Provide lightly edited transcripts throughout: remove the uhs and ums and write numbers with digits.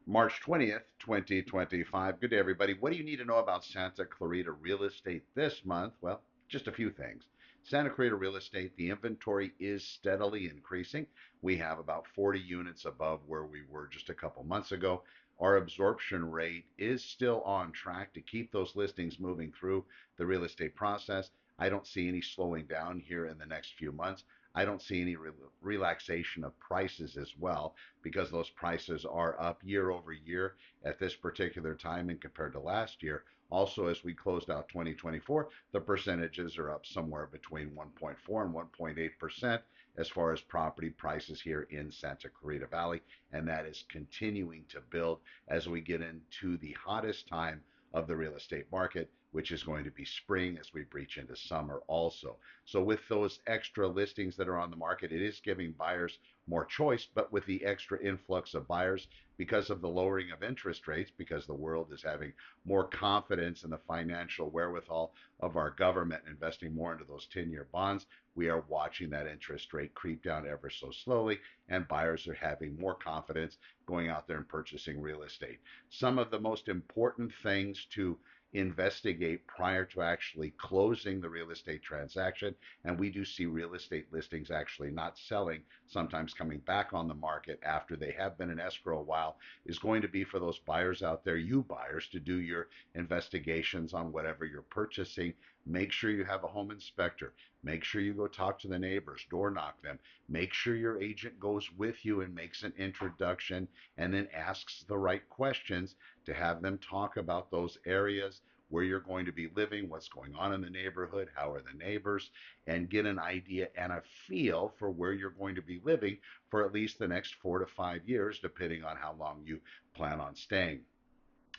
March 20th, 2025. Good day, everybody. What do you need to know about Santa Clarita real estate this month? Well, just a few things. Santa Clarita real estate, the inventory is steadily increasing. We have about 40 units above where we were just a couple months ago. Our absorption rate is still on track to keep those listings moving through the real estate process. I don't see any slowing down here in the next few months. I don't see any relaxation of prices as well because those prices are up year over year at this particular time and compared to last year. Also, as we closed out 2024, the percentages are up somewhere between 1.4 and 1.8% as far as property prices here in Santa Clarita Valley. And that is continuing to build as we get into the hottest time of the real estate market, which is going to be spring as we breach into summer also. So with those extra listings that are on the market, it is giving buyers more choice, but with the extra influx of buyers because of the lowering of interest rates, because the world is having more confidence in the financial wherewithal of our government investing more into those 10-year bonds, we are watching that interest rate creep down ever so slowly, and buyers are having more confidence going out there and purchasing real estate. Some of the most important things to investigate prior to actually closing the real estate transaction. And we do see real estate listings actually not selling, sometimes coming back on the market after they have been in escrow a while, is going to be for those buyers out there, you buyers, to do your investigations on whatever you're purchasing. Make sure you have a home inspector. Make sure you go talk to the neighbors, door knock them. Make sure your agent goes with you and makes an introduction and then asks the right questions to have them talk about those areas where you're going to be living, what's going on in the neighborhood, how are the neighbors, and get an idea and a feel for where you're going to be living for at least the next 4 to 5 years, depending on how long you plan on staying.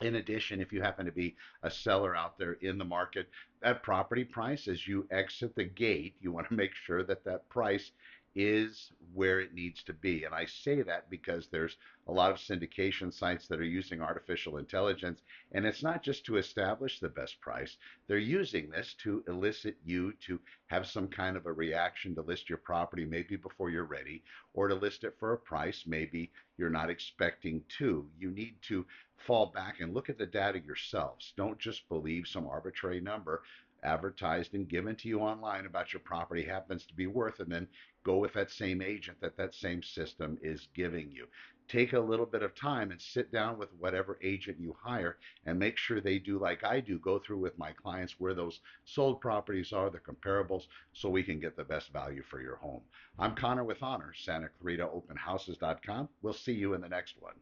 In addition, if you happen to be a seller out there in the market, that property price, as you exit the gate, you want to make sure that that price is where it needs to be. And I say that because there's a lot of syndication sites that are using artificial intelligence, and it's not just to establish the best price. They're using this to elicit you to have some kind of a reaction to list your property maybe before you're ready, or to list it for a price maybe you're not expecting to. You need to fall back and look at the data yourselves. Don't just believe some arbitrary number advertised and given to you online about your property happens to be worth, and then go with that same agent that that same system is giving you. Take a little bit of time and sit down with whatever agent you hire and make sure they do like I do, go through with my clients where those sold properties are, the comparables, so we can get the best value for your home. I'm Connor with Honor, Santa Clarita Open Houses.com. We'll see you in the next one.